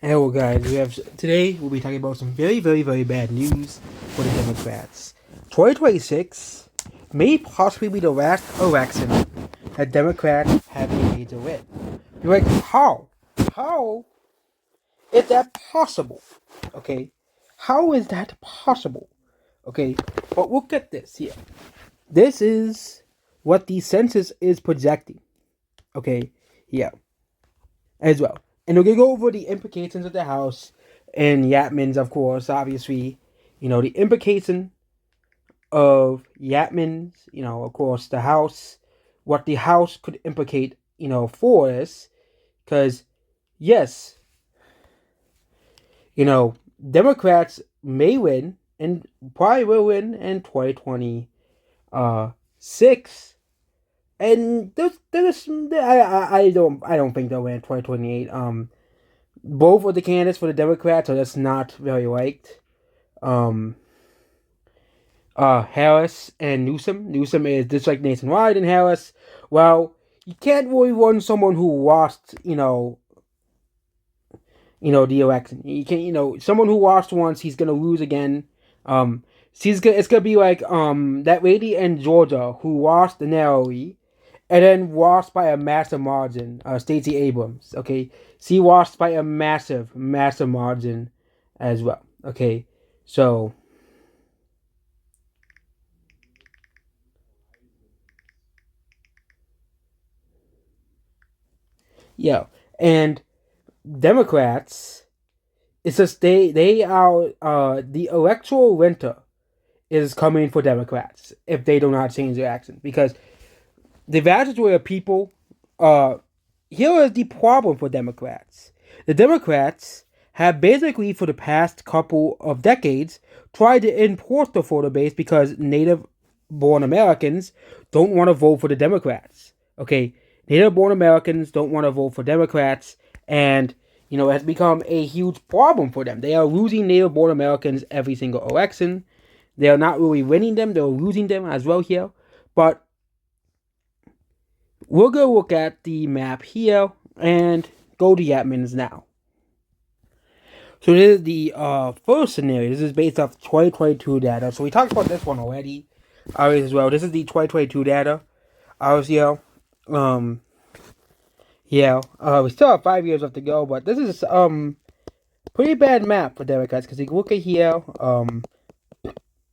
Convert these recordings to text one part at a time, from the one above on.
Hello, guys. Today we'll be talking about some very, very, very bad news for the Democrats. 2026 may possibly be the last election that Democrats have a major win. You're like, how? How is that possible? Okay, how is that possible? Okay, but look at this here. This is what the census is projecting. Okay, yeah, as well. And we're gonna go over the implications of the House and Yatman's, of course, obviously, the implication of Yatman's, of course, the House, what the House could implicate, for this, because yes, Democrats may win and probably will win in 2026. And I don't think they'll win in 2028. Both of the candidates for the Democrats are just not very liked. Um, Harris and Newsom. Newsom is disliked nationwide, and Harris, well, you can't really run someone who lost, the election. You can't, someone who lost once, he's gonna lose again. It's gonna be like that lady in Georgia who lost narrowly, and then lost by a massive margin. Stacey Abrams. Okay, she lost by a massive, massive margin, as well. Okay, so yeah, and Democrats. It's just they are the electoral winter is coming for Democrats if they do not change their actions, because the vast majority of people, uh, here is the problem for Democrats. The Democrats have basically, for the past couple of decades, tried to enforce the voter base because native born Americans don't want to vote for the Democrats. Okay? Native born Americans don't want to vote for Democrats, and it has become a huge problem for them. They are losing native born Americans every single election. They are not really winning them, they're losing them as well here. But we're going to look at the map here and go to Yatman's now. So this is the first scenario. This is based off 2022 data. So we talked about this one already as well. This is the 2022 data. Yeah. We still have 5 years left to go, but this is pretty bad map for Democrats, because you can look at here.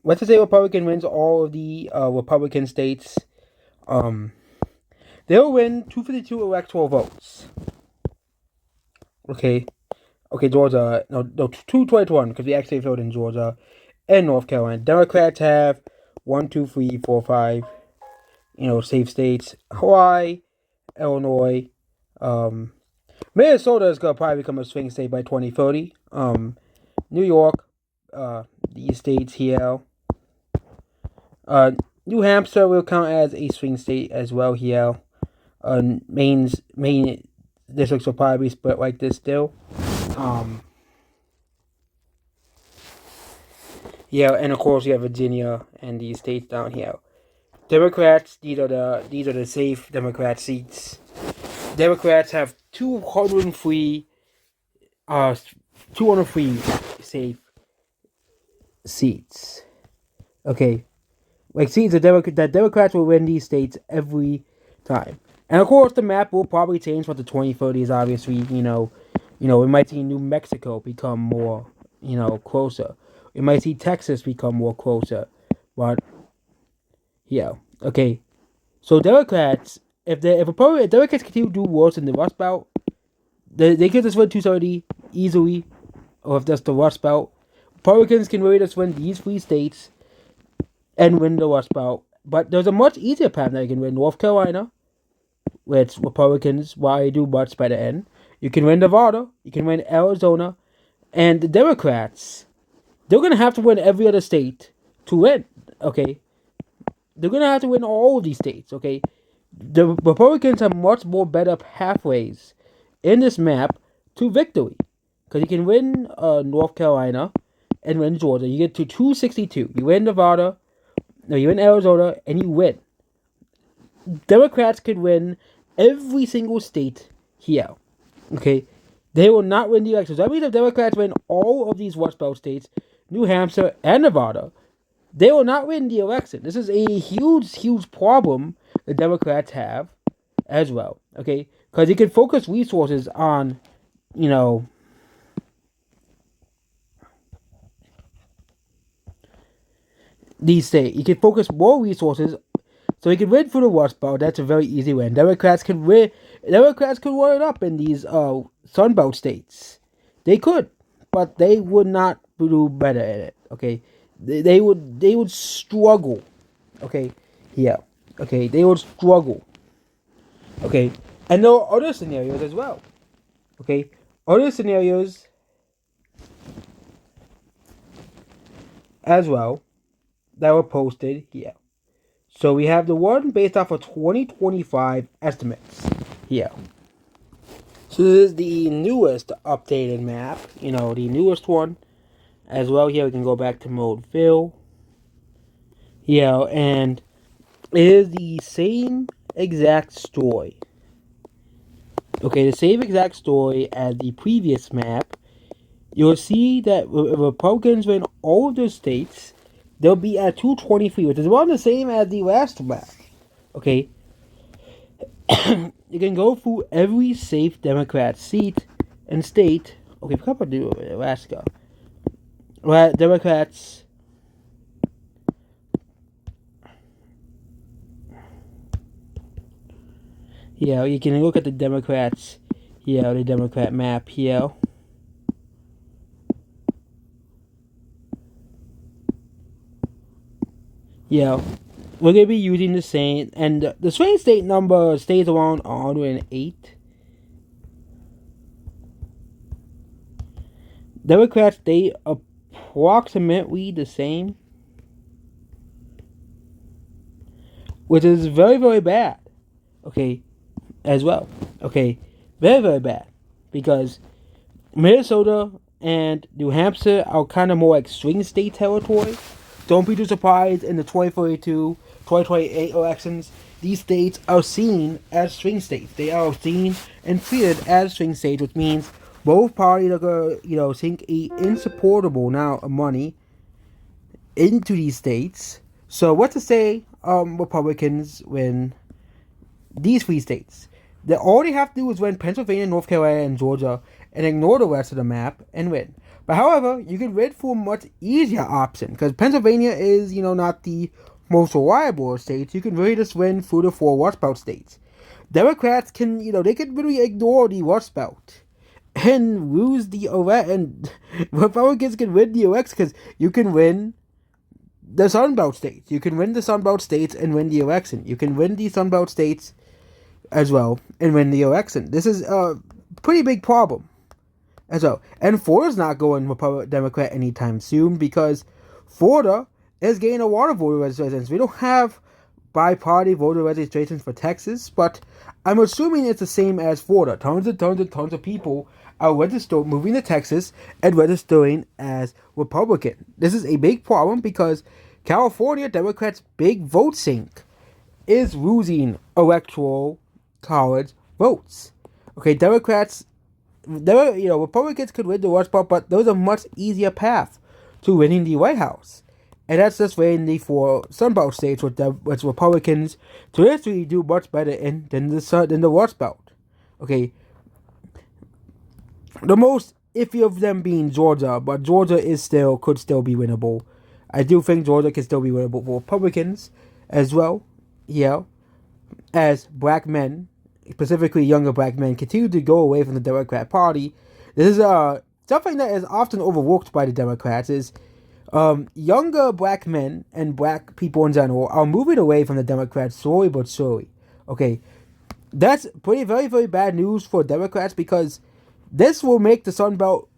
Let's just say Republican wins all of the Republican states. They'll win 252 electoral votes. Okay. Okay, Georgia. No, 221, because we actually voted in Georgia and North Carolina. Democrats have 1, 2, 3, 4, 5, safe states. Hawaii, Illinois. Minnesota is going to probably become a swing state by 2030. New York, these states here. New Hampshire will count as a swing state as well here. Main districts will probably be split like this still. Yeah, and of course you have Virginia and these states down here. Democrats, these are the safe Democrat seats. Democrats have 203 safe seats. Okay. Like seats that Democrats will win these states every time. And of course the map will probably change for the 2030s, obviously, we might see New Mexico become more, closer. We might see Texas become more closer. But yeah. Okay. So Democrats, if Democrats continue to do worse in the Rust Belt, they could just win 230 easily, or if that's the Rust Belt. Republicans can really just win these 3 states and win the Rust Belt. But there's a much easier path that you can win North Carolina, which Republicans why do much better in. You can win Nevada, you can win Arizona, and the Democrats, they're gonna have to win every other state to win. Okay, they're gonna have to win all of these states. Okay, the Republicans have much more better pathways in this map to victory, because you can win North Carolina and win Georgia. You get to 262. You win Nevada, no, you win Arizona, and you win. Democrats could win every single state here. Okay, They will not win the elections. That means if Democrats win all of these Rust Belt states, New Hampshire and Nevada, they will not win the election. This is a huge, huge problem the Democrats have as well. Okay, because you can focus resources on, you know, these states. You can focus more resources, so you can win for the Rust Belt. That's a very easy win. Democrats can win. Democrats could run it up in these Sun Belt states. They could, but they would not do better at it. Okay, they would struggle. Okay, yeah. Okay, they would struggle. Okay, and there are other scenarios as well. Okay, other scenarios as well that were posted here. So we have the one based off of 2025 estimates here. So this is the newest updated map, the newest one as well. Here we can go back to mode fill. Yeah, and it is the same exact story. Okay, the same exact story as the previous map. You'll see that Republicans win all of their states. They'll be at 223, which is around the same as the last map. Okay. You can go through every safe Democrat seat and state. Okay, forgot about Alaska. Right, Democrats. Yeah, you can look at the Democrats. Yeah, the Democrat map here. Yeah, we're gonna be using the same, and the swing state number stays around 108. Democrats stay approximately the same, which is very, very bad. Okay, as well. Okay, very, very bad, because Minnesota and New Hampshire are kind of more like swing state territory. Don't be too surprised in the 2042, 2028 elections. These states are seen as swing states. They are seen and treated as swing states, which means both parties are going to, sink a insupportable amount of money into these states. So what to say, Republicans win these three states? All they have to do is win Pennsylvania, North Carolina, and Georgia, and ignore the rest of the map and win. But however, you can win for a much easier option, because Pennsylvania is, not the most reliable of states. You can really just win through the 4 Rust Belt states. Democrats can, they can really ignore the Rust Belt and lose the election. And Republicans can win the election because you can win the Sun Belt states. You can win the Sun Belt states and win the election. You can win the Sun Belt states as well and win the election. This is a pretty big problem as well. And Florida's not going Republican Democrat anytime soon, because Florida is getting a lot of voter registrations. We don't have bi-party voter registrations for Texas, but I'm assuming it's the same as Florida. Tons of people are moving to Texas and registering as Republican. This is a big problem because California Democrats' big vote sink is losing electoral college votes. Okay, Republicans could win the Rust Belt, but there's a much easier path to winning the White House. And that's just winning the 4 Sunbelt states, which Republicans traditionally do much better in than the Rust Belt. Okay, the most iffy of them being Georgia, but Georgia could still be winnable. I do think Georgia can still be winnable for Republicans as well. Yeah, as black men, specifically younger black men, continue to go away from the Democrat Party. This is something that is often overlooked by the Democrats. Is younger black men and black people in general are moving away from the Democrats slowly but surely. Okay, that's pretty very, very bad news for Democrats, because this will make the Sun Belt,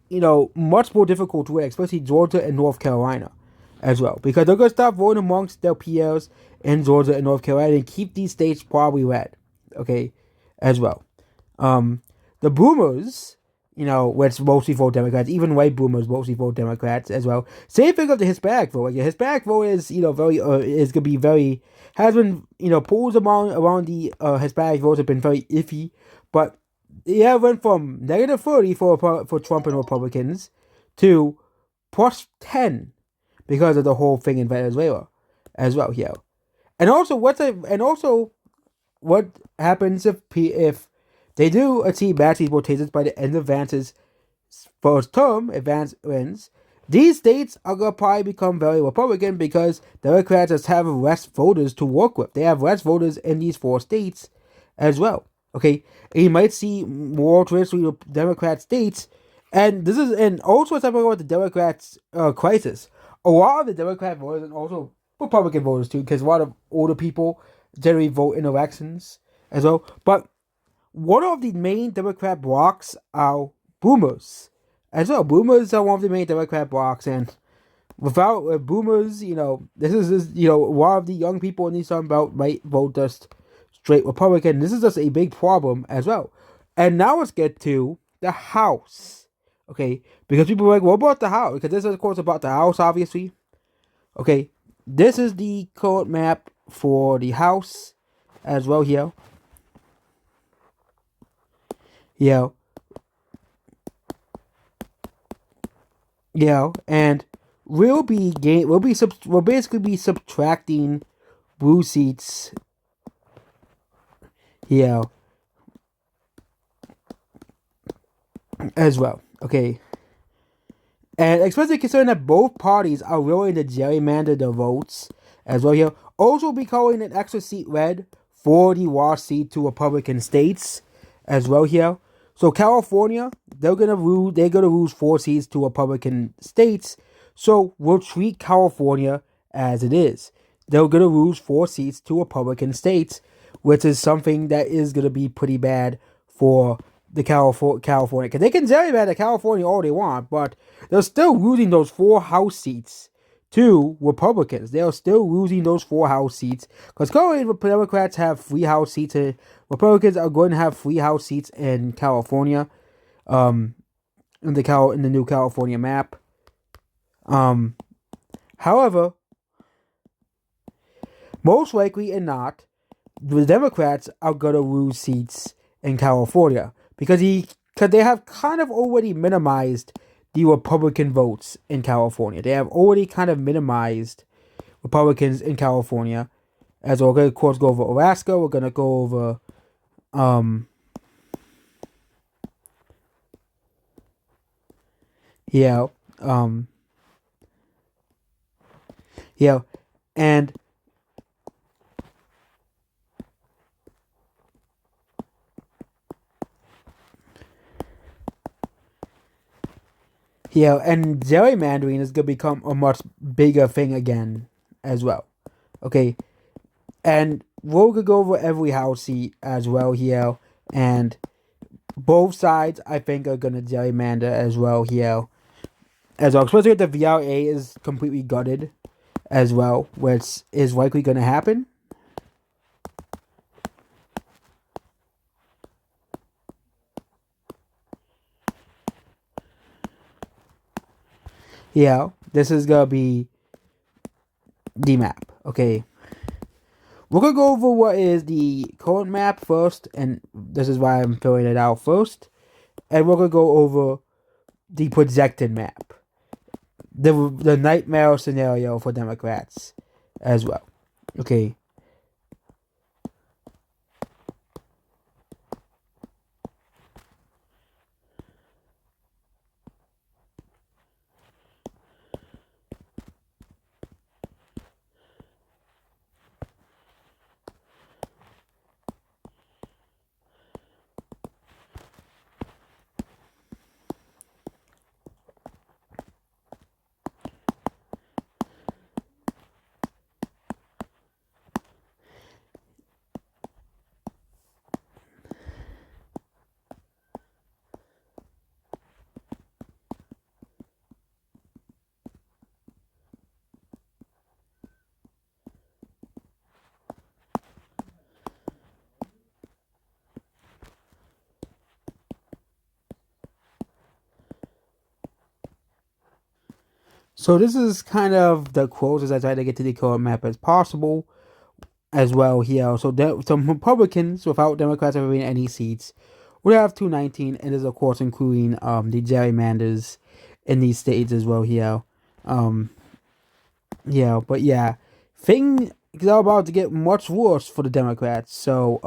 much more difficult to win, especially Georgia and North Carolina as well, because they're going to stop voting amongst their peers in Georgia and North Carolina and keep these states probably red. Okay, as well. The boomers, which mostly vote Democrats, even white boomers mostly vote Democrats as well. Same thing of the Hispanic vote. Like, the Hispanic vote is, very, is going to be very, has been, polls around the Hispanic votes have been very iffy, but Yeah, it went from -30 for Trump and Republicans to +10 because of the whole thing in Venezuela as well. Yeah, and also what happens if they do achieve massive rotations by the end of Vance's first term, if Vance wins, these states are gonna probably become very Republican because Democrats just have less voters to work with. They have less voters in these 4 states as well. Okay, and you might see more traditionally Democrat states, and this is and also what's happening with the Democrats' crisis. A lot of the Democrat voters and also Republican voters too, because a lot of older people generally vote in elections as well. But one of the main Democrat blocs are boomers as well. Boomers are one of the main Democrat blocs, and without boomers, a lot of the young people in the Sun Belt might vote just straight Republican. This is just a big problem as well. And now let's get to the House. Okay, because people are like, what about the House? Because this is, of course, about the House, obviously. Okay, this is the current map for the House as well here. Yeah, yeah, and we'll basically be subtracting blue seats here as well. Okay, and especially considering that both parties are willing to gerrymander the votes as well here. Also be calling an extra seat red for the wash seat to Republican states as well here. So California, they're gonna lose 4 seats to Republican states. So we'll treat California as it is. They're gonna lose 4 seats to Republican states, which is something that is gonna be pretty bad for the California, because they can gerrymander California all they want, but they're still losing those 4 House seats to Republicans. They are still losing those 4 House seats because currently the Democrats have 3 House seats, and Republicans are going to have 3 House seats in California, in the new California map. However, most likely and not, the Democrats are going to lose seats in California because they have kind of already minimized the Republican votes in California. They have already kind of minimized Republicans in California. As we're going to, of course, go over Alaska, we're going to go over yeah, yeah, and yeah, and gerrymandering is going to become a much bigger thing again as well. Okay, and we're going to go over every House seat as well here, and both sides I think are going to gerrymander as well here. As well, especially if the VRA is completely gutted as well, which is likely going to happen. Yeah, this is going to be the map. Okay. We're going to go over what is the current map first, and this is why I'm filling it out first. And we're going to go over the projected map. The nightmare scenario for Democrats as well. Okay. So this is kind of the closest I try to get to the current map as possible as well here. So some Republicans, without Democrats having any seats, we have 219, and is of course including the gerrymanders in these states as well here. But yeah, things are about to get much worse for the Democrats. So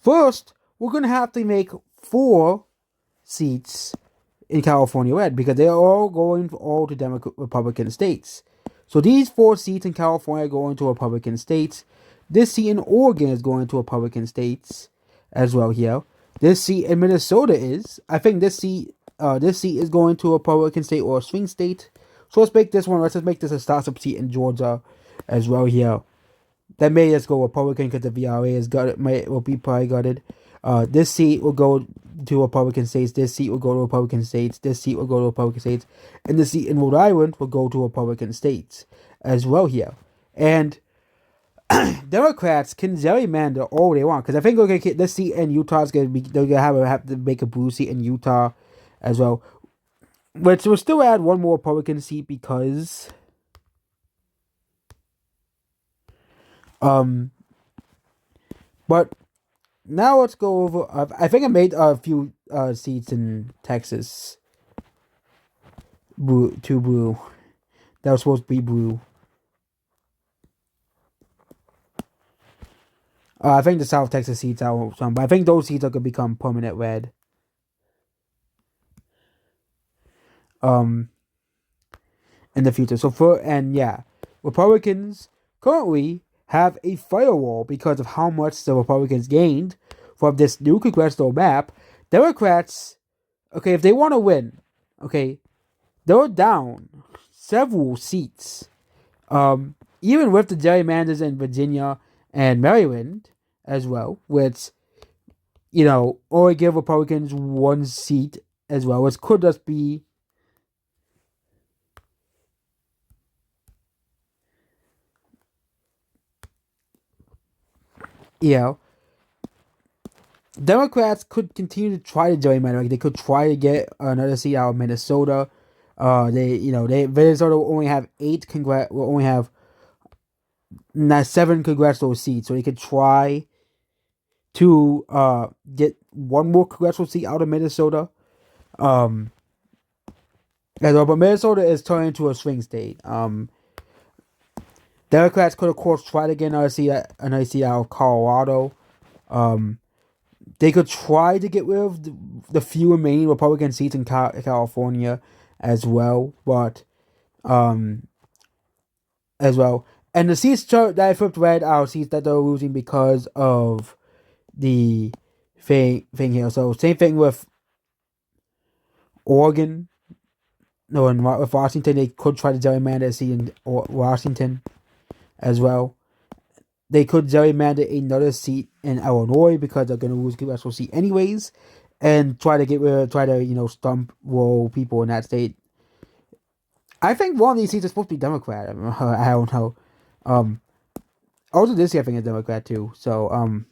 first we're gonna have to make 4 seats in California red because they are all going all to Republican states. So these 4 seats in California are going to Republican states. This seat in Oregon is going to Republican states as well here. This seat in Minnesota is. I think this seat is going to a Republican state or a swing state. So let's make this one. Let's just make this a toss-up seat in Georgia as well here. That may just go Republican because the VRA is gutted. Will be probably gutted. This seat will go to Republican states. This seat will go to Republican states. This seat will go to Republican states. And the seat in Rhode Island will go to Republican states as well here. And Democrats can gerrymander all they want because I think okay, this seat in Utah is gonna be they're gonna have to make a blue seat in Utah as well, which will still add one more Republican seat because but now let's go over. I think I made a few seats in Texas blue that was supposed to be blue. I think the South Texas seats are some, but I think those seats are gonna become permanent red. In the future. So Republicans currently have a firewall because of how much the Republicans gained from this new congressional map. Democrats, okay, if they want to win, okay, they're down several seats. Even with the gerrymanders in Virginia and Maryland as well, which, only give Republicans 1 seat as well, which could just be Democrats could continue to try to gerrymander. Like they could try to get another seat out of Minnesota. Minnesota will only have 7 congressional seats, so they could try to get one more congressional seat out of Minnesota. But Minnesota is turning into a swing state. Democrats could, of course, try to get another seat out of Colorado. They could try to get rid of the few remaining Republican seats in California as well, and the seats that I flipped red are seats that they're losing because of the thing here. So same thing with Oregon. No, and with Washington, they could try to gerrymander a seat in Washington as well. They could gerrymander another seat in Illinois because they're going to lose a congressional seat anyways, and try to stump roll people in that state. I think one of these seats is supposed to be Democrat. I don't know. Also this year I think is Democrat too. So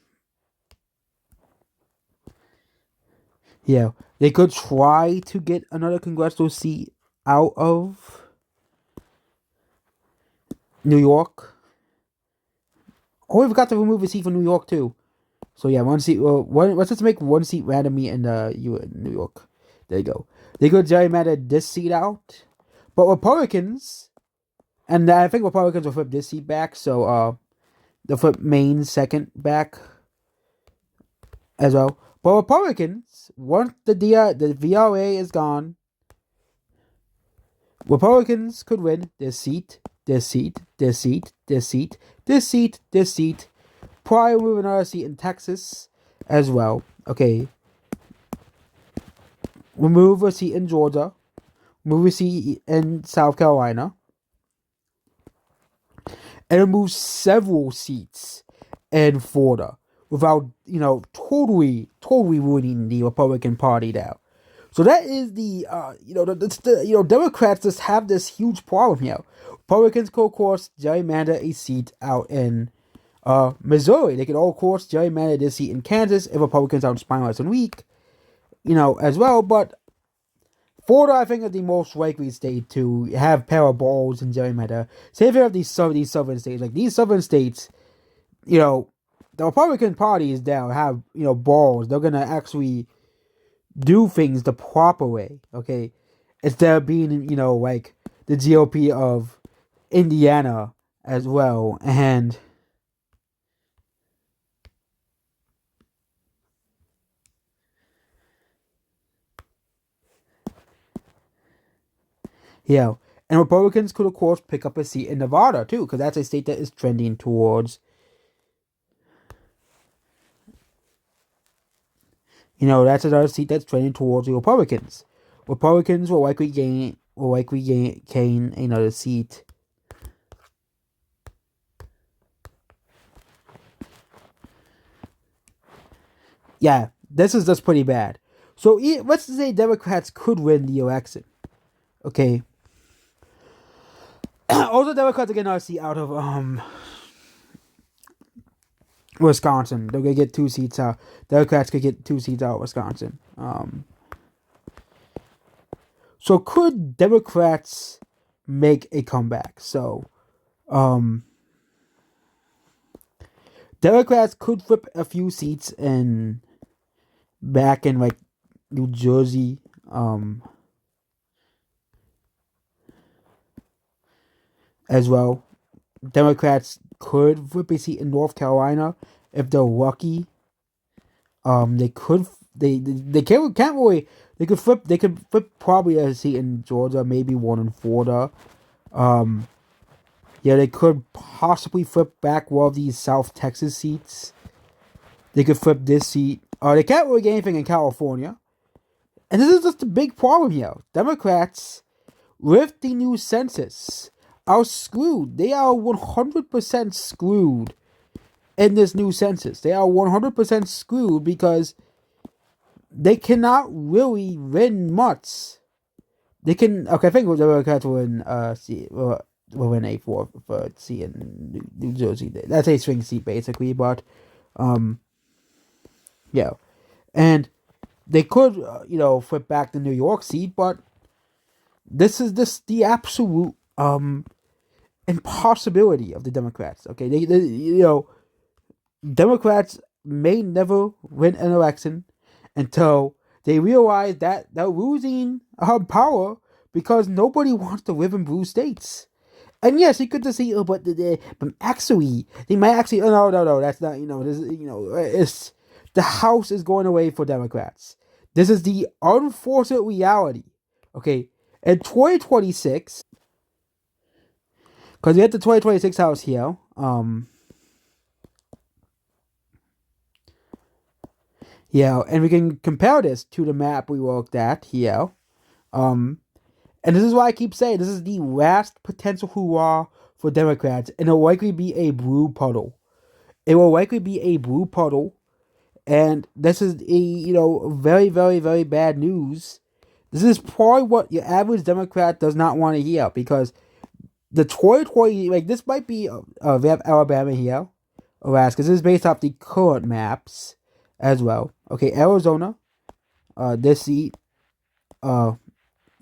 they could try to get another congressional seat out of New York. Oh, we forgot to remove a seat from New York too. So yeah, 1 seat. Let's just make 1 seat randomly in New York. There you go. They could gerrymander this seat out, but Republicans, and I think Republicans will flip this seat back. So they'll flip Maine's second back as well. But Republicans, once the VRA is gone, Republicans could win this seat, this seat, this seat, this seat, this seat, this seat. Probably move another seat in Texas as well. Okay. Remove a seat in Georgia. Remove a seat in South Carolina. And remove several seats in Florida without, totally ruining the Republican Party now. So that is Democrats just have this huge problem here. Republicans could, of course, gerrymander a seat out in Missouri. They could all, of course, gerrymander this seat in Kansas if Republicans are spineless and weak, as well. But Florida, I think, is the most likely state to have pair of balls and gerrymander. Same thing with these southern states. Like these southern states, the Republican Party is down, have balls. They're gonna actually do things the proper way, okay? Instead of being like the GOP of Indiana as well, and and Republicans could of course pick up a seat in Nevada too, because that's a state that is trending towards. That's another seat that's trending towards the Republicans. Republicans will likely gain another seat. Yeah, this is just pretty bad. So let's say Democrats could win the election. Okay. Also, Democrats are getting another seat out of Wisconsin. They're gonna get 2 seats out. Democrats could get 2 seats out of Wisconsin. So could Democrats make a comeback? So, Democrats could flip a few seats back in like New Jersey, as well. Democrats could flip a seat in North Carolina if they're lucky. They could they can't really they could flip probably a seat in Georgia, maybe one in Florida. They could possibly flip back one of these South Texas seats. They could flip this seat. They can't really get anything in California. And this is just a big problem here. Democrats, with the new census, are screwed. They are 100% screwed in this new census. They are 100% screwed because they cannot really win much. They can. Okay, I think the Democrats will win. Will win a fourth seat in New Jersey. That's a swing seat basically, but yeah, and they could flip back the New York seat, but this is the absolute impossibility of the Democrats. Okay, they Democrats may never win an election until they realize that they're losing power because nobody wants to live in blue states. And yes, you could just say, but actually, they might actually. Oh, no, that's not. This. It's the House is going away for Democrats. This is the unfortunate reality. Okay, in 2026, because we had the 2026 House here. And we can compare this to the map we looked at here. And this is why I keep saying this is the last potential hurrah for Democrats, and it'll likely be a blue puddle. It will likely be a blue puddle, and this is a very, very, very bad news. This is probably what your average Democrat does not want to hear, because the 2020, like, this might be we have Alabama here, Alaska. This is based off the current maps as well. Okay, Arizona, this seat,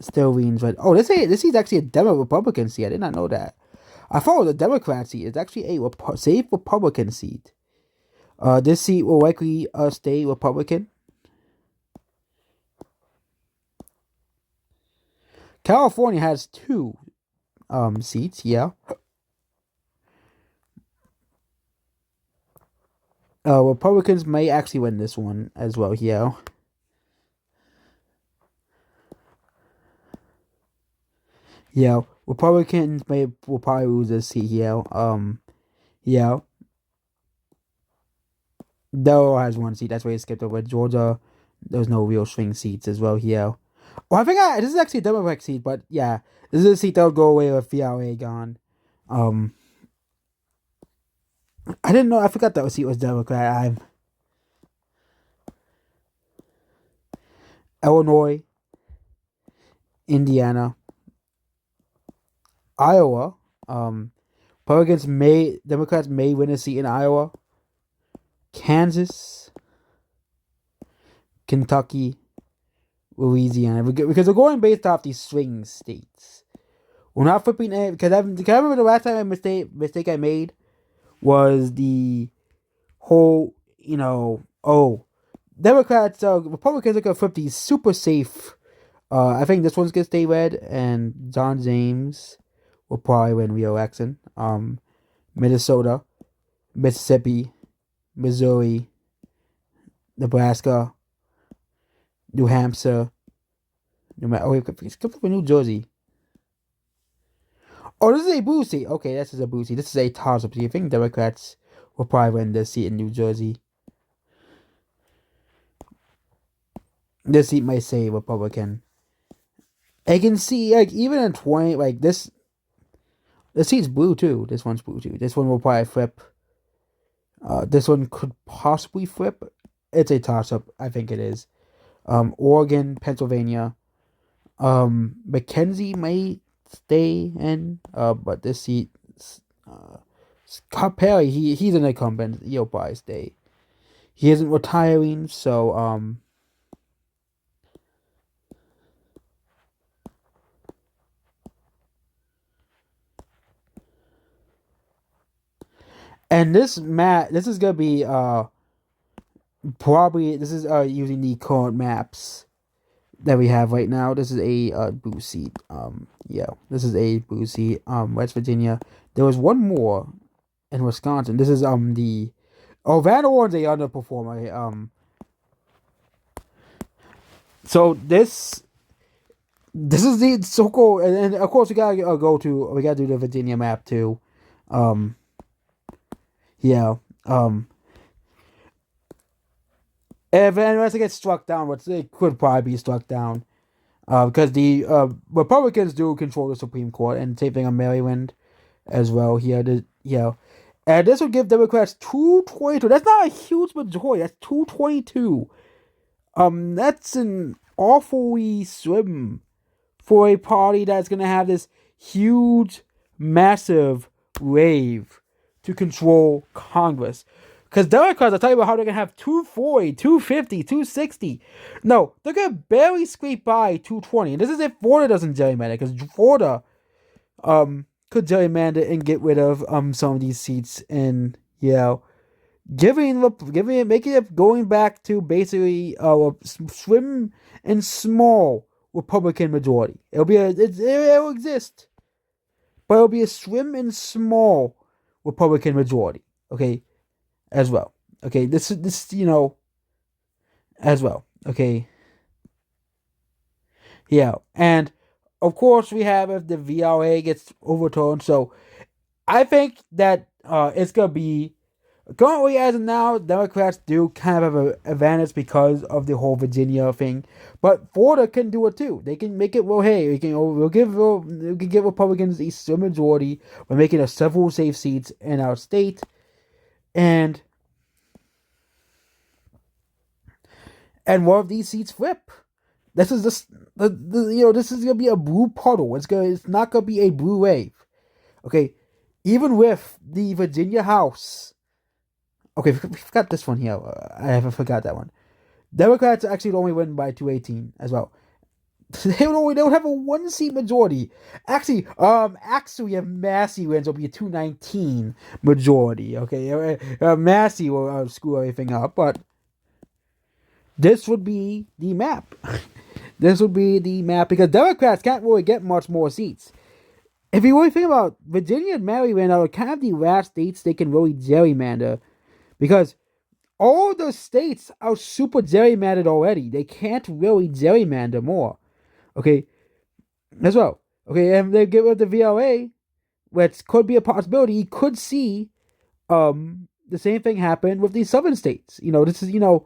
still leans right. Oh, this is actually a Republican seat. I did not know that. I thought it was a Democrat seat. It's actually a safe Republican seat. This seat will likely stay Republican. California has 2 seats. Yeah. Republicans may actually win this one as well. Yeah. Yeah, Republicans will probably lose this seat here. Yeah. Delaware has 1 seat. That's why he skipped over Georgia. There's no real swing seats as well here. Well, I think this is actually a Democratic seat, but yeah, this is a seat that will go away with VRA gone. I didn't know. I forgot that seat was Democrat. Illinois, Indiana, Iowa. Democrats may win a seat in Iowa. Kansas, Kentucky, Louisiana, because we're going based off these swing states. We're not flipping it because I remember the last time mistake I made was the whole, Republicans are gonna flip these super safe. I think this one's gonna stay red, and John James will probably win re-election. Minnesota, Mississippi, Missouri, Nebraska, New Hampshire, New Jersey. Oh, this is a blue seat. Okay, this is a blue seat. This is a toss-up seat. I think Democrats will probably win this seat in New Jersey. This seat might say Republican. I can see, like, even in 20, like, this seat's blue, too. This one's blue, too. This one will probably flip. This one could possibly flip. It's a toss-up. I think it is. Oregon, Pennsylvania. Mackenzie might stay in, but this seat, Scott Perry, he's an incumbent. He'll probably stay. He isn't retiring, so, and this is gonna be, probably, this is, using the current maps that we have right now. This is a blue seat. Yeah, this is a blue seat. West Virginia. There was one more in Wisconsin. This is Van Orn's a underperformer. So this is the so-called, and of course we gotta do the Virginia map too. Yeah. If unless it gets struck down, which it could probably be struck down, because the Republicans do control the Supreme Court, and same thing on Maryland as well. Here, and this would give Democrats 222. That's not a huge majority. That's 222. That's an awfully slim for a party that's gonna have this huge, massive wave to control Congress. Because Democrats, I'll tell you about how they're going to have 240, 250, 260. No, they're going to barely scrape by 220. And this is if Florida doesn't gerrymander. Because Florida could gerrymander and get rid of some of these seats. And, making it going back to basically a slim and small Republican majority. It'll exist. But it'll be a slim and small Republican majority. Okay? As well. Okay, this as well. Okay. Yeah, and of course we have if the VRA gets overturned. So I think that it's gonna be currently as of now, Democrats do kind of have an advantage because of the whole Virginia thing, but Florida can do it too. They can make it. Well, hey, we can give Republicans a super majority by making us several safe seats in our state. And one of these seats flip. This is this is gonna be a blue puddle. It's not gonna be a blue wave. Okay, even with the Virginia House. Okay, we forgot this one here. I forgot that one. Democrats actually would only win by 218 as well. They would have a 1-seat majority. Actually, if Massey wins, it'll be a 219 majority. Okay, Massey will screw everything up, but this would be the map. This would be the map because Democrats can't really get much more seats. If you really think about Virginia and Maryland are kind of the last states they can really gerrymander, because all those states are super gerrymandered already. They can't really gerrymander more. Okay, as well. Okay, and they get rid of the VRA, which could be a possibility. You could see the same thing happen with these southern states. This is, the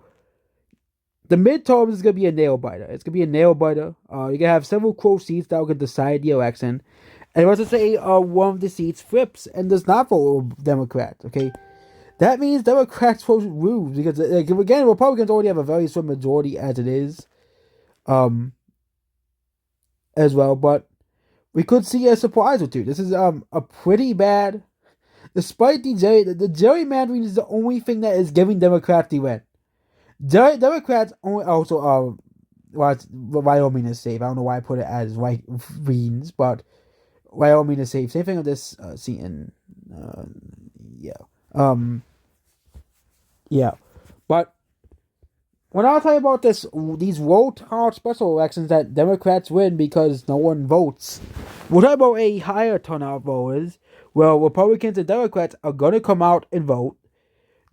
midterms is going to be a nail biter. It's going to be a nail biter. You're going to have several close seats that will decide the election. And let's just say one of the seats flips and does not vote Democrat. Okay, that means Democrats will lose because, again, Republicans already have a very slim majority as it is. As well, but we could see a surprise or two. This is a pretty bad. Despite the gerrymandering is the only thing that is giving Democrats the win. Democrats only also Wyoming is safe. I don't know why I put it as white greens, but Wyoming is safe. Same thing with this seat in Yeah, but when I tell you about these roll call special elections that Democrats win because no one votes, we're talking about a higher turnout voters. Well, Republicans and Democrats are going to come out and vote.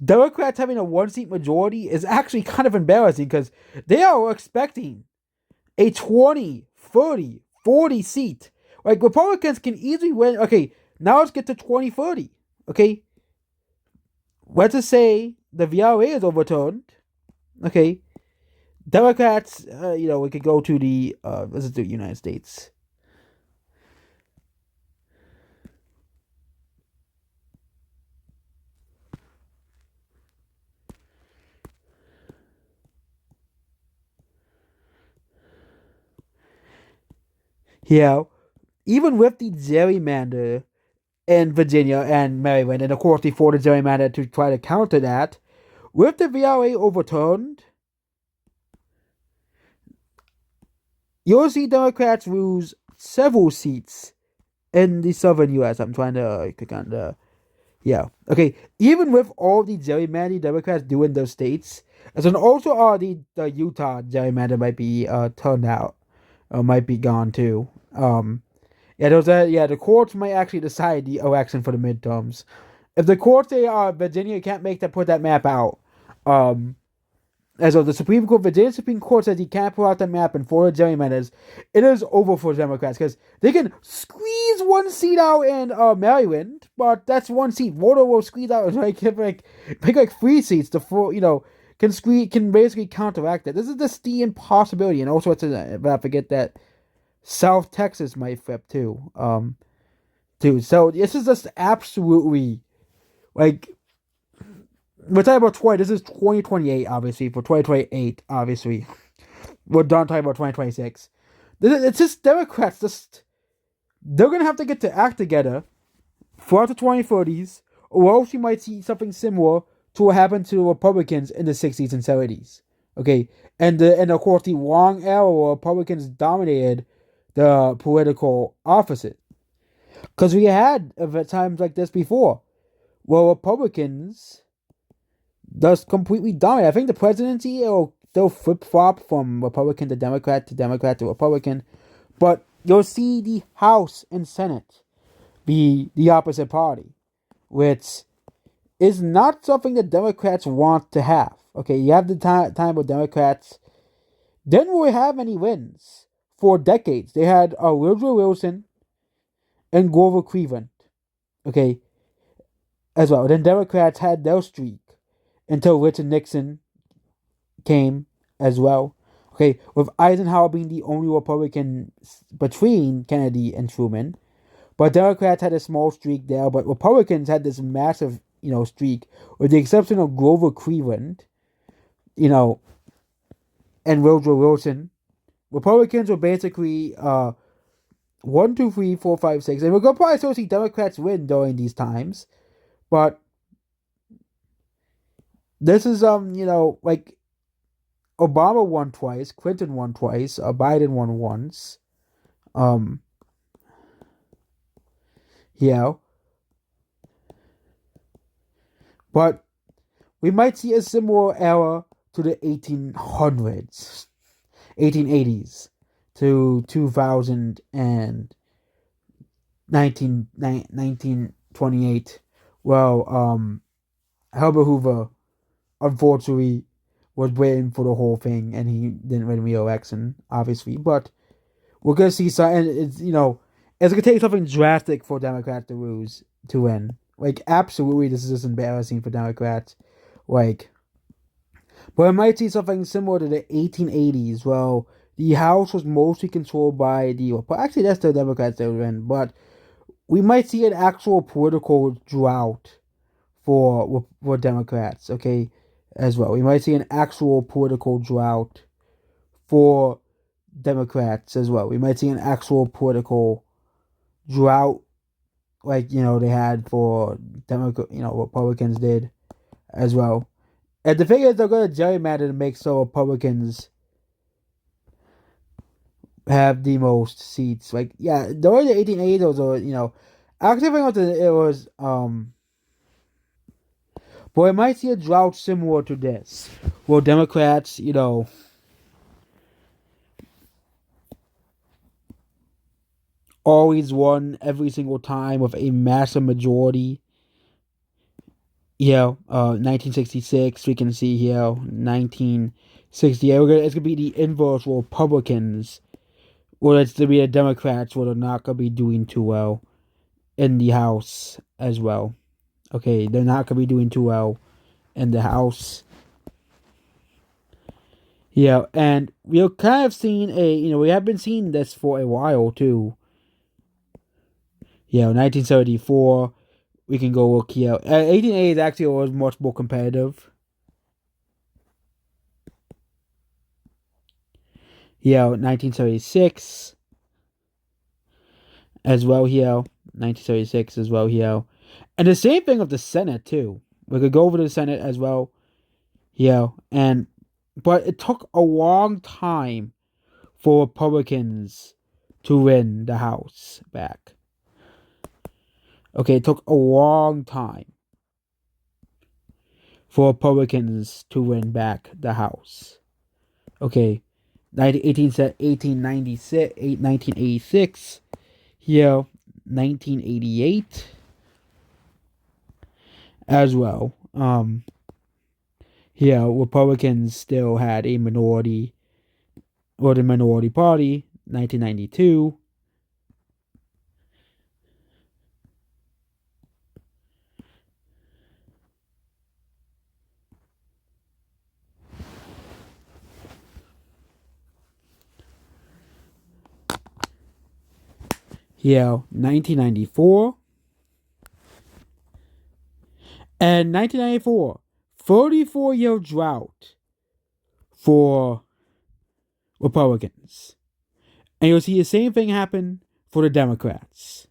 Democrats having a one seat majority is actually kind of embarrassing because they are expecting a 20, 30, 40 seat. Like, Republicans can easily win. Okay, now let's get to 2030. Okay, let's just say the VRA is overturned. Okay, Democrats, we could go to let's do United States. Yeah, even with the gerrymander in Virginia and Maryland, and of course the Florida gerrymander to try to counter that, with the VRA overturned, you'll see Democrats lose several seats in the southern U.S. I'm trying to click on the. Yeah. Okay. Even with all the gerrymandering Democrats do in those states, as in also all the Utah gerrymander might be turned out, or might be gone too. Yeah, the courts might actually decide the election for the midterms. If the courts say Virginia can't put that map out, um, as of the Supreme Court, Virginia Supreme Court says he can't put out the map in Florida gerrymanders, it is over for Democrats because they can squeeze one seat out in Maryland, but that's one seat. Florida will squeeze out like 3 seats to can basically counteract that. This is just the impossibility, and also but I forget that South Texas might flip too. So this is just absolutely like we're talking about 20. This is 2028, obviously. For 2028, obviously, we're done talking about 2026. It's just Democrats. They're gonna have to get to act together throughout the 2030s, or else you might see something similar to what happened to the Republicans in the 60s and 70s. Okay, and of course the long era where Republicans dominated the political offices. Because we had times like this before, where Republicans just completely dominate. I think the presidency will still flip flop from Republican to Democrat to Republican, but you'll see the House and Senate be the opposite party, which is not something that Democrats want to have. Okay, you have the time where Democrats didn't really have any wins for decades. They had Woodrow Wilson and Grover Cleveland. Okay, as well. Then Democrats had their streak until Richard Nixon came as well. Okay, with Eisenhower being the only Republican between Kennedy and Truman. But Democrats had a small streak there, but Republicans had this massive, streak, with the exception of Grover Cleveland, you know, and Woodrow Wilson. Republicans were basically 1, 2, 3, 4, 5, 6, and we're gonna probably still see Democrats win during these times. But this is like Obama won twice, Clinton won twice, Biden won once. Um, yeah, but we might see a similar era to the 1800s, 1880s to 2000 and 1928. Well, Herbert Hoover unfortunately was waiting for the whole thing, and he didn't win re-election, obviously. But we're gonna see some. And it's gonna take something drastic for Democrats to lose to win. Like, absolutely, this is just embarrassing for Democrats. Like, but I might see something similar to the 1880s. Well, the House was mostly controlled by actually that's the Democrats that would win, but we might see an actual political drought for Democrats. Okay, as well, we might see an actual political drought for Democrats as well. We might see an actual political drought like they had for Republicans did as well. And the thing is, they're going to gerrymander to make so Republicans have the most seats. Like, yeah, during the 1880s, actually, it was But we might see a drought similar to this, where Democrats, always won every single time with a massive majority. 1966, we can see here, 1968. It's going to be the inverse where Republicans, well, it's to be the Democrats where they're not going to be doing too well in the House as well. Okay, they're not going to be doing too well in the House. Yeah, and we've kind of seen we have been seeing this for a while too. 1974, we can go look here. 1880 is actually was much more competitive. 1976 as well here. 1976 as well here. And the same thing of the Senate too. We could go over to the Senate as well. But it took a long time for Republicans to win the House back. Okay, it took a long time for Republicans to win back the House. Okay, 1896, 1986, 1988 as well. Republicans still had a minority, or the minority party, 1992. Yeah, 1994. And 1994, 34-year drought for Republicans. And you'll see the same thing happen for the Democrats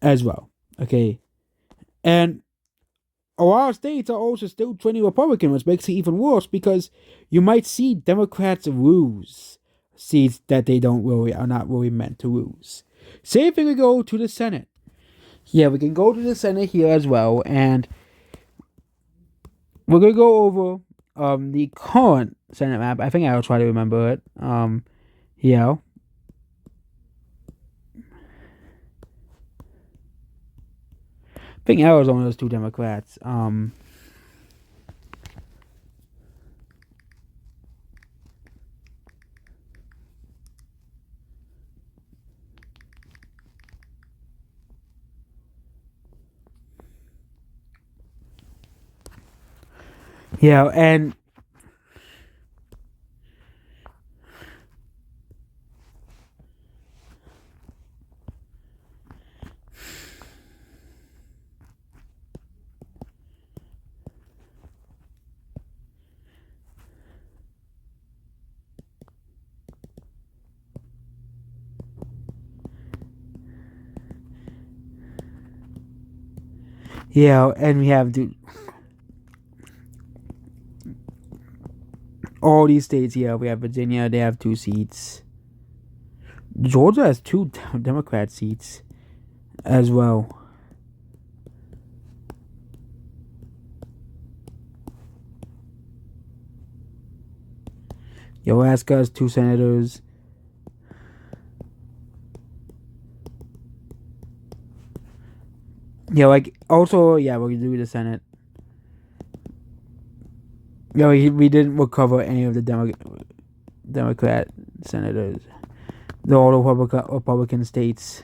as well. Okay. And a lot of states are also still trending Republican, which makes it even worse because you might see Democrats lose seats that they are not really meant to lose. Same thing we go to the Senate. Yeah, we can go to the Senate here as well, and we're gonna go over the current Senate map. I think I'll try to remember it. Yeah. I think Arizona is two Democrats. And and we have all these states here. We have Virginia, they have 2 seats. Georgia has 2 Democrat seats as well. Alaska has 2 senators. We can do the Senate. We didn't recover any of the Democrat senators. All the Republican states.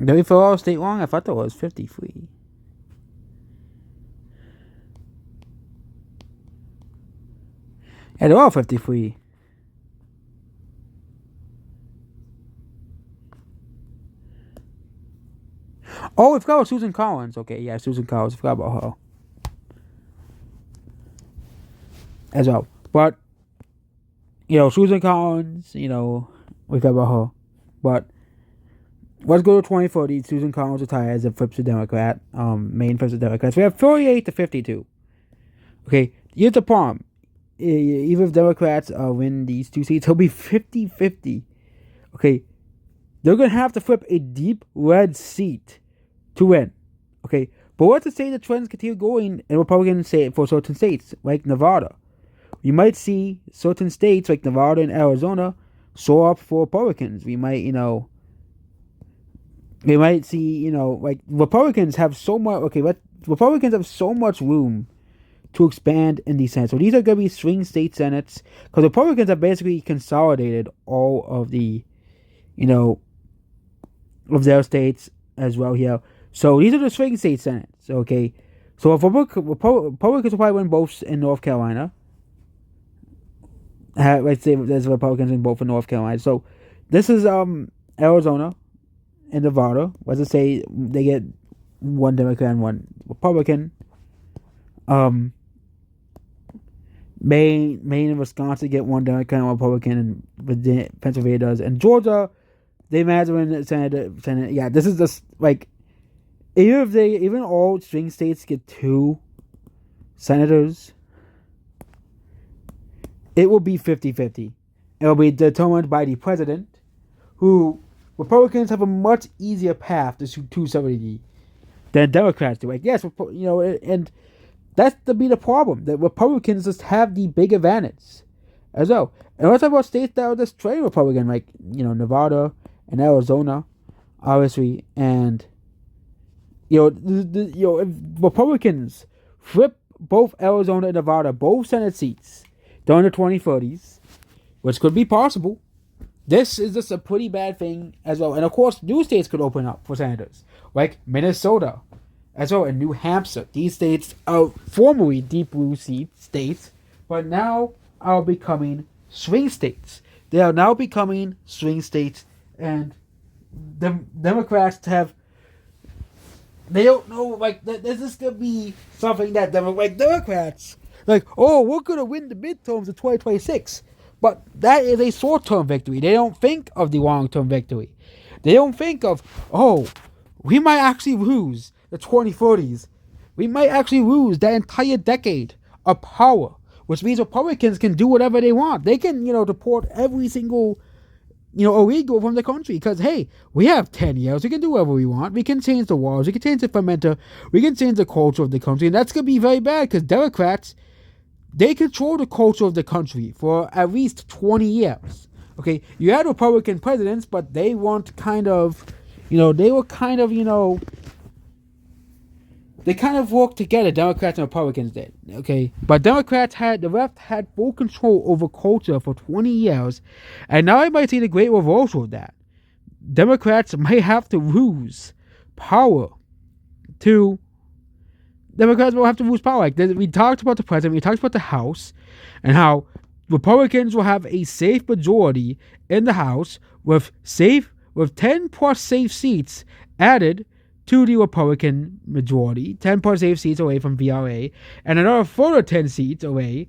Did we fill all state long? I thought that was 53. Yeah, they're all 53. Oh, we forgot about Susan Collins. Okay, yeah, Susan Collins. I forgot about her as well. But, Susan Collins, we forgot about her. But, Let's go to 2040. Susan Collins retires and flips a Democrat. Maine flips a Democrat. So we have 48 to 52. Okay, here's the problem. Even if Democrats win these two seats, it'll be 50-50. Okay, they're going to have to flip a deep red seat to win. Okay, but what's to say the trends continue going in Republican state for certain states, like Nevada? We might see certain states like Nevada and Arizona soar up for Republicans. We might see, like Republicans have so much. Okay, Republicans have so much room to expand in these Senates. So these are going to be swing state Senates because Republicans have basically consolidated all of the, of their states as well here. So these are the swing state Senates. Okay, so if Republicans will probably win both in North Carolina. Let's say there's Republicans in both in North Carolina. So this is Arizona and Nevada. Let's just say they get one Democrat and one Republican. Maine and Wisconsin get one Democrat and one Republican, and Virginia, Pennsylvania does. And Georgia, they might win the Senate. Yeah, this is just like even all swing states get two senators, it will be 50-50. It will be determined by the president, who Republicans have a much easier path to 270 than Democrats do. Like, yes, and that's to be the problem. That Republicans just have the big advantage as well. And let's talk about states that are just trade Republican, like, Nevada and Arizona, obviously. And, if Republicans flip both Arizona and Nevada, both Senate seats, during the 2030s, which could be possible, this is just a pretty bad thing as well. And of course, new states could open up for senators, like Minnesota, as well, and New Hampshire. These states are formerly deep blue states, but now are becoming swing states. They are now becoming swing states, and the Democrats have. They don't know, like, this is gonna be something that Democrats, like, oh, we're gonna win the midterms in 2026. But that is a short-term victory. They don't think of the long-term victory. They don't think of, oh, we might actually lose the 2030s. We might actually lose that entire decade of power, which means Republicans can do whatever they want. They can, deport every single, illegal from the country. Because, hey, we have 10 years. We can do whatever we want. We can change the laws. We can change the fermenter. We can change the culture of the country. And that's going to be very bad because Democrats, they control the culture of the country for at least 20 years. Okay, you had Republican presidents, but they weren't kind of, they were kind of, they kind of worked together, Democrats and Republicans did. Okay, but the left had full control over culture for 20 years, and now I might see the great reversal of that. Democrats may have to lose power to Democrats will have to lose power. Like, we talked about the president, we talked about the House, and how Republicans will have a safe majority in the House with 10 plus safe seats added to the Republican majority, 10 plus safe seats away from VRA, and another further 10 seats away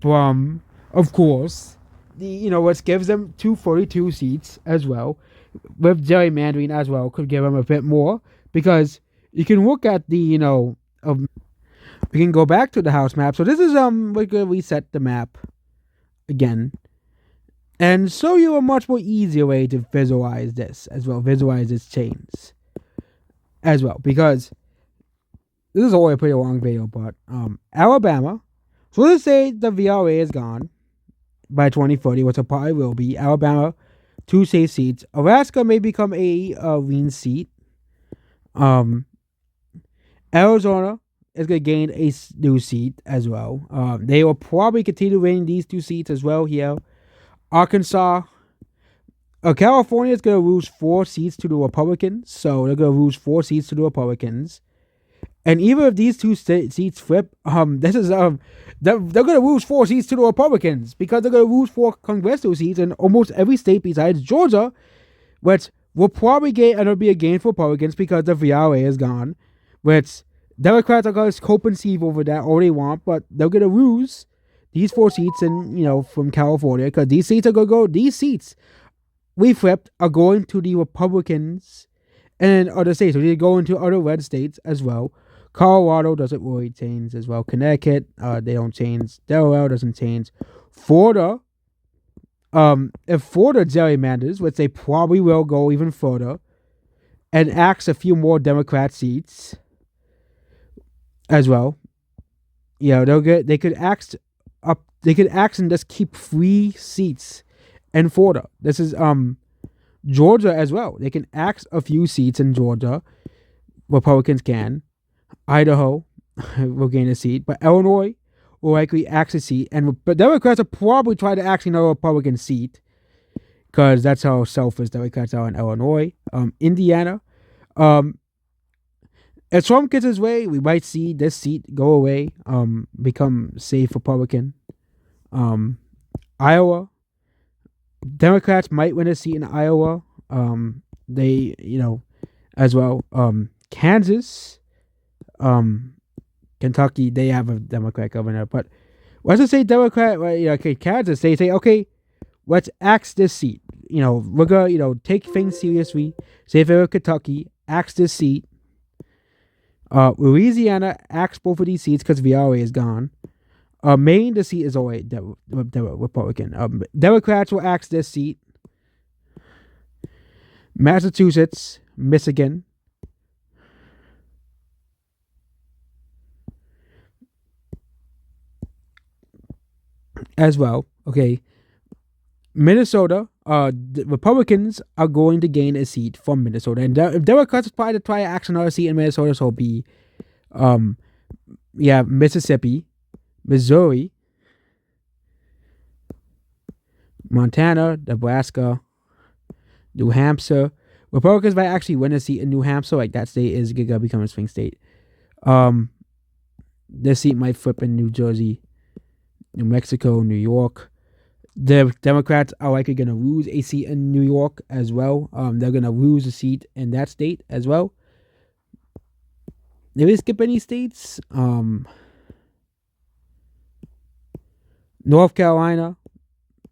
from, of course, which gives them 242 seats as well, with gerrymandering as well, could give them a bit more, because you can look at the, we can go back to the House map. So this is we're gonna reset the map again and show you a much more easier way to visualize this as well, visualize this change as well, because this is already a pretty long video. But Alabama, so let's say the VRA is gone by 2030, which it probably will be. Alabama, 2 safe seats. Alaska may become a lean seat. Arizona is going to gain a new seat as well. They will probably continue winning these 2 seats as well here. Arkansas, California is going to lose 4 seats to the Republicans, so they're going to lose 4 seats to the Republicans. And even if these 2 seats flip, they're going to lose 4 seats to the Republicans, because they're going to lose 4 congressional seats in almost every state besides Georgia, which will probably be a gain for Republicans because the VRA is gone, which Democrats are going to co-conceive over that all they want, but they're going to lose these 4 seats from California, because these seats are going to go, these seats we flipped are going to the Republicans and other states. So they go into other red states as well. Colorado doesn't really change as well. Connecticut, they don't change. Delaware doesn't change. Florida, if Florida gerrymanders, which they probably will go even further, and axe a few more Democrat seats as well. They could axe up. They could axe and just keep 3 seats in Florida. This is Georgia as well. They can axe a few seats in Georgia. Republicans can. Idaho will gain a seat, but Illinois will likely axe a seat, but Democrats will probably try to axe another Republican seat because that's how selfish Democrats are in Illinois. Indiana, if Trump gets his way, we might see this seat go away, become safe Republican. Iowa, Democrats might win a seat in Iowa. They, as well. Kansas, Kentucky, they have a Democrat governor, but let's just say Democrat, Kansas, they say, okay, let's axe this seat. We're gonna, take things seriously. Say if it were Kentucky, axe this seat. Louisiana, axe both of these seats because VRA is gone. Maine, the seat is always Republican. Democrats will axe this seat. Massachusetts, Michigan. As well, okay. Minnesota, the Republicans are going to gain a seat from Minnesota, and Democrats try to axe another seat in Minnesota, so it'll be, Mississippi, Missouri, Montana, Nebraska, New Hampshire. Republicans might actually win a seat in New Hampshire, like that state is gonna become a swing state. This seat might flip in New Jersey, New Mexico, New York. The Democrats are likely going to lose a seat in New York as well. They're going to lose a seat in that state as well. Did we skip any states? North Carolina,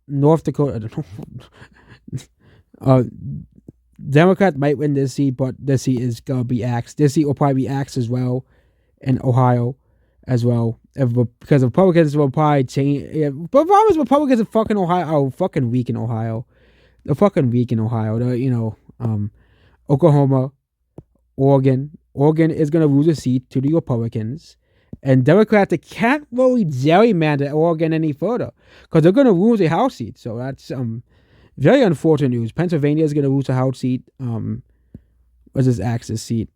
North Dakota. Democrats might win this seat, but this seat is going to be axed. This seat will probably be axed as well in Ohio as well. Because Republicans will probably change. Yeah, but the problem is Republicans in fucking Ohio are fucking weak in Ohio. They're fucking weak in Ohio. Oklahoma, Oregon. Oregon is going to lose a seat to the Republicans. And Democrats, they can't really gerrymander Oregon any further because they're going to lose a House seat. So that's very unfortunate news. Pennsylvania is going to lose a House seat. What's this Axis seat?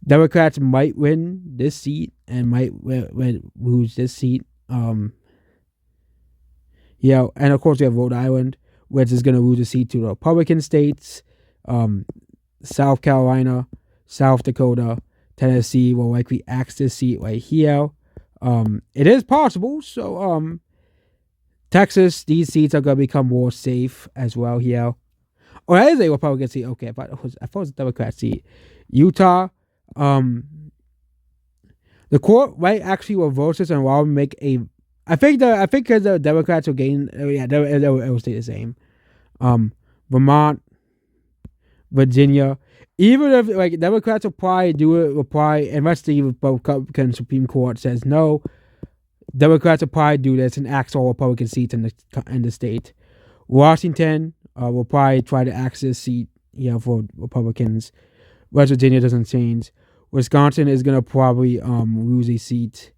Democrats might win this seat and might lose this seat. And of course we have Rhode Island, which is going to lose a seat to the Republican states. South Carolina, South Dakota, Tennessee will likely axe this seat right here. It is possible. So Texas, these seats are going to become more safe as well here. Oh, that is a Republican seat. Okay, I thought it was a Democrat seat. Utah. The court might actually reverse this and allow them to make a. I think because the Democrats will gain. It will stay the same. Vermont, Virginia. Even if Democrats will probably do it, unless the Republican Supreme Court says no. Democrats will probably do this and axe all Republican seats in the state. Washington will probably try to axe this seat, for Republicans. West Virginia doesn't change. Wisconsin is gonna probably lose a seat.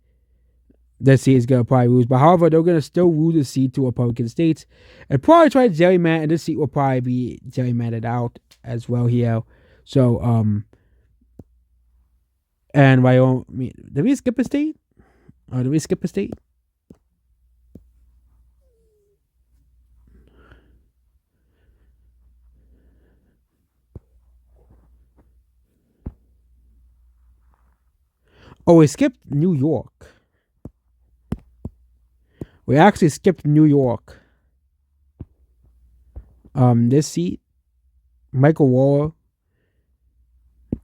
That seat is gonna probably lose, but however, they're gonna still lose a seat to Republican states, and probably try to gerrymander. And this seat will probably be gerrymandered out as well here. So and Wyoming. Did we skip a state? Did we skip a state? Oh, we skipped New York. We actually skipped New York. This seat, Michael Waller.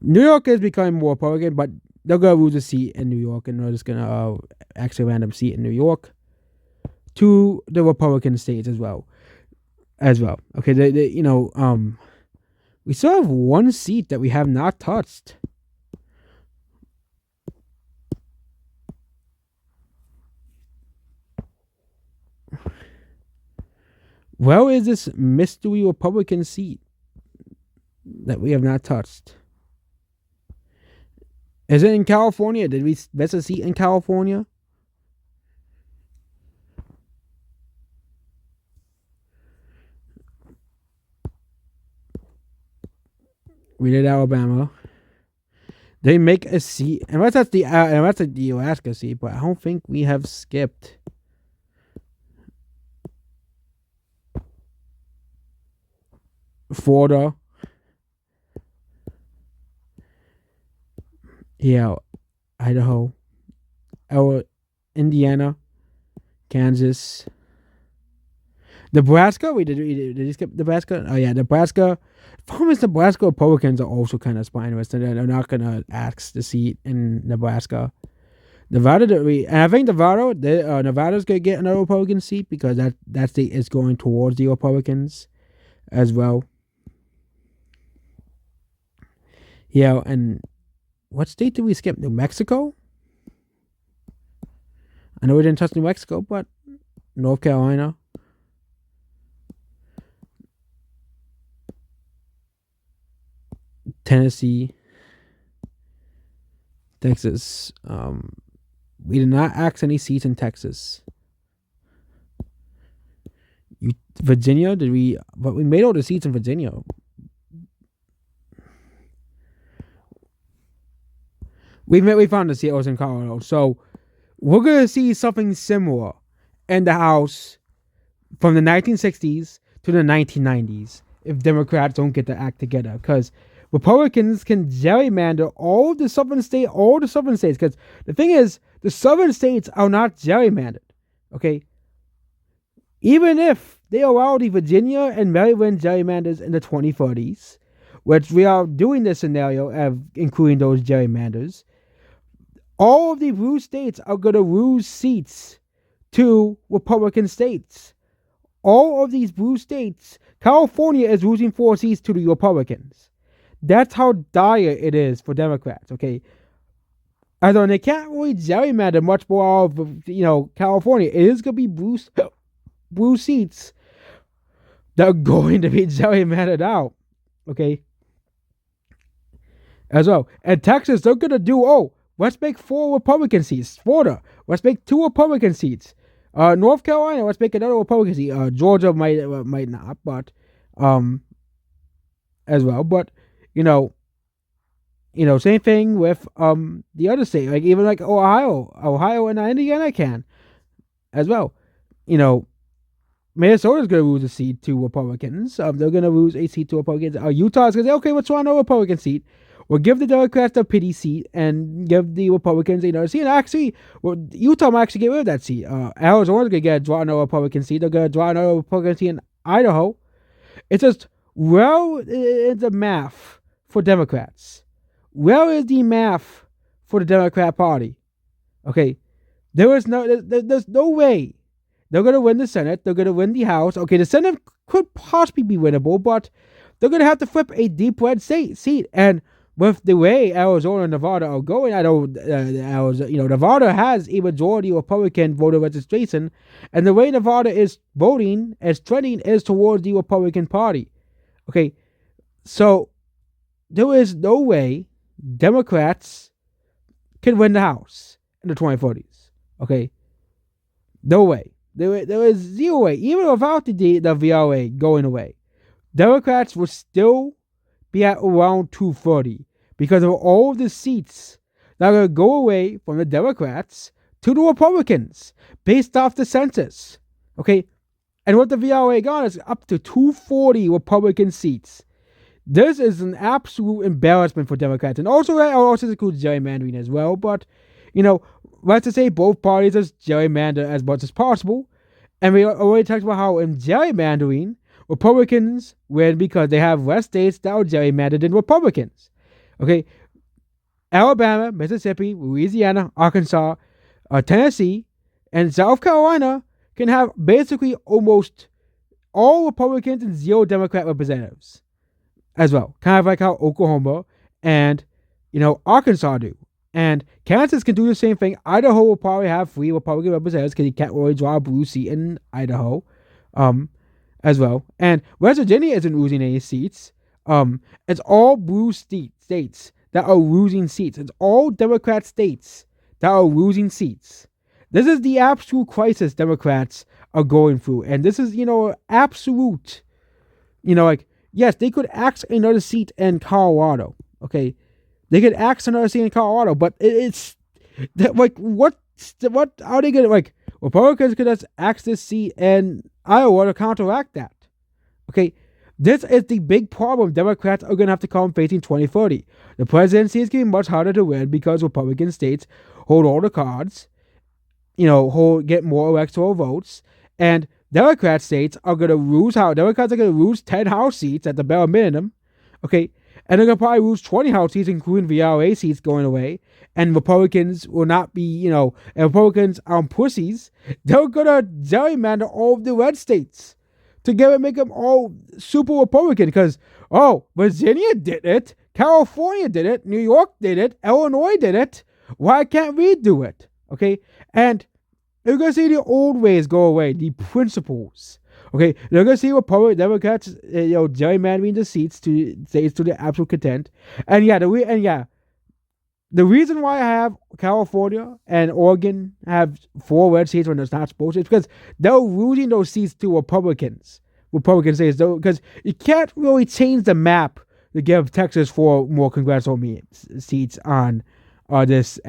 New York is becoming more Republican, but they're gonna lose a seat in New York, and they're just gonna actually random seat in New York to the Republican states as well. as well. Okay, we still have one seat that we have not touched. Where is this mystery Republican seat that we have not touched? Is it in California? Did we miss a seat in California? We did Alabama. They make a seat, unless that's the Alaska seat, but I don't think we have skipped Florida. Yeah, Idaho, Indiana, Kansas, Nebraska. Did you skip Nebraska? Oh yeah, Nebraska. Problem is, Nebraska Republicans are also kind of spineless. They're not gonna ask the seat in Nebraska. Nevada, and I think Nevada's gonna get another Republican seat because that state is going towards the Republicans as well. Yeah, and what state did we skip? New Mexico. I know we didn't touch New Mexico, but North Carolina, Tennessee, Texas. We did not ask any seats in Texas. Virginia, did we? But we made all the seats in Virginia. We found the seat was in Colorado, so we're gonna see something similar in the House from the 1960s to the 1990s if Democrats don't get their act together, because Republicans can gerrymander all the southern states. Because the thing is, the southern states are not gerrymandered. Okay, even if they allow the Virginia and Maryland gerrymanders in the 2030s, which we are doing this scenario of including those gerrymanders, all of the blue states are going to lose seats to Republican states. All of these blue states, California is losing 4 seats to the Republicans. That's how dire it is for Democrats, okay? Although they can't really gerrymander much more of, California. It is going to be blue seats that are going to be gerrymandered out, okay? As well. And Texas, they're going to do, let's make 4 Republican seats. Florida, let's make 2 Republican seats. North Carolina, let's make another Republican seat. Georgia might not, but as well. But same thing with the other state, like even like Ohio and Indiana can as well. Minnesota's going to lose a seat to Republicans. They're going to lose a seat to Republicans. Utah's going to say, okay, let's run a Republican seat. We'll give the Democrats a pity seat and give the Republicans another seat. And actually, Utah might actually get rid of that seat. Arizona's going to draw another Republican seat. They're going to draw another Republican seat in Idaho. It's just, it's the math for Democrats. Where is the math for the Democrat Party? Okay, there's no way they're going to win the Senate. They're going to win the House. Okay, the Senate could possibly be winnable, but they're going to have to flip a deep red seat. And with the way Arizona and Nevada are going, I know Nevada has a majority Republican voter registration, and the way Nevada is voting, is trending, is towards the Republican Party. Okay, so there is no way Democrats can win the House in the 2040s. Okay, no way. There is zero way. Even without the VRA going away, Democrats will still be at around 230 because of all of the seats that are going to go away from the Democrats to the Republicans based off the census. Okay, and what the VRA got is up to 240 Republican seats. This is an absolute embarrassment for Democrats, and also includes gerrymandering as well. But let's just say both parties just gerrymander as much as possible. And we already talked about how in gerrymandering, Republicans win because they have less states that are gerrymandered than Republicans. Okay, Alabama, Mississippi, Louisiana, Arkansas, Tennessee, and South Carolina can have basically almost all Republicans and 0 Democrat representatives as well. Kind of like how Oklahoma and, Arkansas do. And Kansas can do the same thing. Idaho will probably have 3 Republican representatives because you can't really draw a blue seat in Idaho as well. And West Virginia isn't losing any seats. It's all blue states that are losing seats. It's all Democrat states that are losing seats. This is the absolute crisis Democrats are going through. And this is, absolute, yes, they could axe another seat in Colorado. Okay. They could axe another seat in Colorado, but it's like, what are they going to, Republicans could just axe this seat in Iowa to counteract that. Okay. This is the big problem Democrats are going to have to come facing 2030. The presidency is getting much harder to win because Republican states hold all the cards, get more electoral votes, and Democrat states are going to lose Democrats are going to lose 10 House seats at the bare minimum, okay, and they're going to probably lose 20 House seats, including VRA seats going away, and Republicans will not be, and Republicans are pussies. They're going to gerrymander all of the red states to make them all super Republican because, Virginia did it, California did it, New York did it, Illinois did it. Why can't we do it? Okay, and you're going to see the old ways go away, the principles. Okay, you're going to see Democrats, gerrymandering the seats to states to their absolute content. And the reason why I have California and Oregon have 4 red seats when it's not supposed to is because they're losing those seats to Republican states, because you can't really change the map to give Texas 4 more congressional seats on this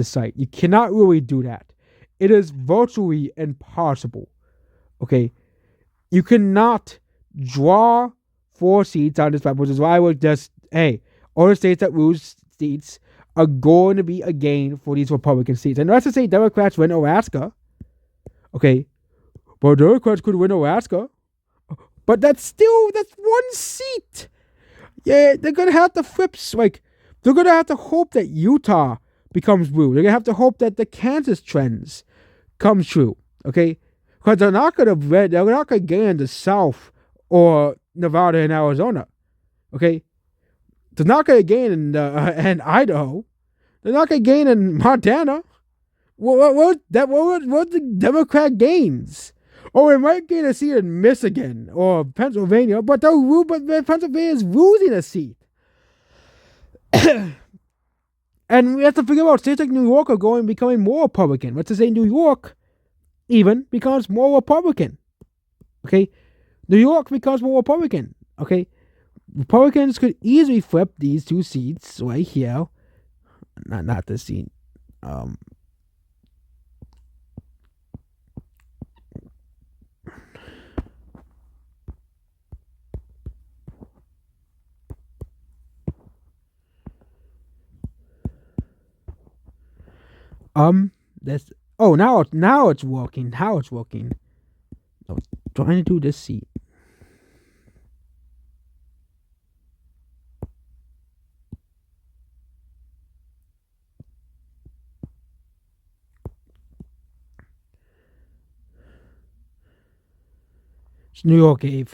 site. You cannot really do that. It is virtually impossible. Okay, you cannot draw 4 seats on this map, which is why I would just all the states that lose seats are going to be a gain for these Republican seats. And let's just say Democrats win Alaska. Okay, but Democrats could win Alaska, but that's 1 seat. Yeah, they're gonna have to flip. They're gonna have to hope that Utah becomes blue. They're gonna have to hope that the Kansas trends come true. Okay, because they're not gonna gain the South or Nevada and Arizona. Okay, they're not gonna gain in Idaho. They're not gonna gain in Montana. What the Democrat gains? Or it might gain a seat in Michigan or Pennsylvania, but Pennsylvania is losing a seat. And we have to figure out states like New York are becoming more Republican. Let's just say New York even becomes more Republican. Okay? New York becomes more Republican. Okay? Republicans could easily flip these 2 seats right here. Not this seat. That's now it's working. Now it's working. I was trying to do this seat. It's New York Ave.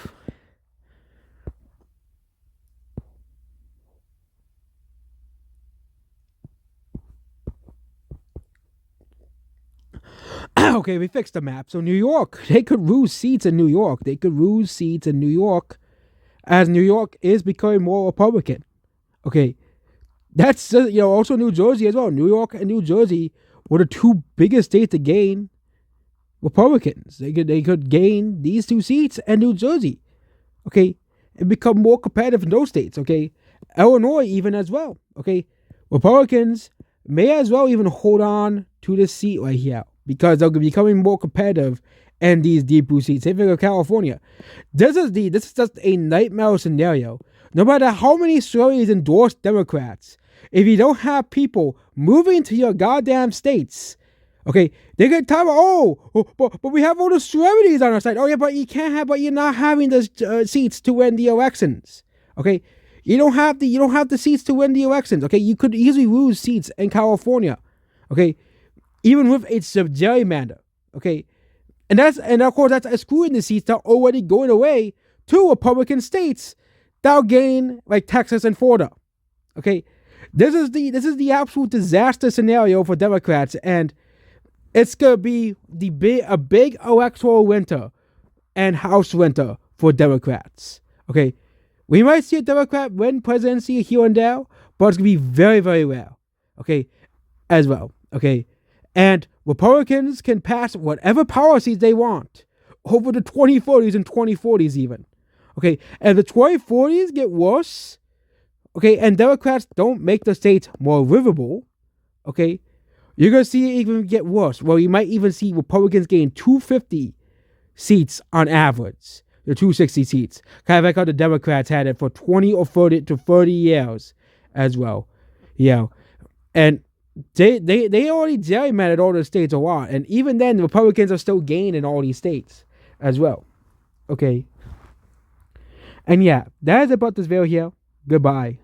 Okay, we fixed the map. So New York, they could lose seats in New York. As New York is becoming more Republican. Okay, that's also New Jersey as well. New York and New Jersey were the 2 biggest states to gain Republicans. They could gain these 2 seats and New Jersey. Okay, and become more competitive in those states. Okay, Illinois even as well. Okay, Republicans may as well even hold on to this seat right here, because they're becoming more competitive in these deep blue seats. Same thing with California. This is just a nightmare scenario. No matter how many celebrities endorse Democrats, if you don't have people moving to your goddamn states, okay, they get time. But we have all the celebrities on our side. Oh yeah, but you're not having the seats to win the elections. Okay, you don't have the seats to win the elections. Okay, you could easily lose seats in California. Okay, even with a gerrymander. Okay, And of course that's excluding the seats that are already going away to Republican states that'll gain, like Texas and Florida. Okay, this is the absolute disaster scenario for Democrats, and it's gonna be a big electoral winter and House winter for Democrats. Okay, we might see a Democrat win presidency here and there, but it's gonna be very, very rare. Okay, as well. Okay, and Republicans can pass whatever policies they want over the 2030s and 2040s even. Okay, and the 2040s get worse. Okay, and Democrats don't make the states more livable. Okay, you're going to see it even get worse. Well, you might even see Republicans gain 250 seats on average. The 260 seats. Kind of like how the Democrats had it for 20 or 30 years as well. Yeah. And they already gerrymandered all the states a lot. And even then, the Republicans are still gaining all these states as well. Okay. And yeah, that is about this video here. Goodbye.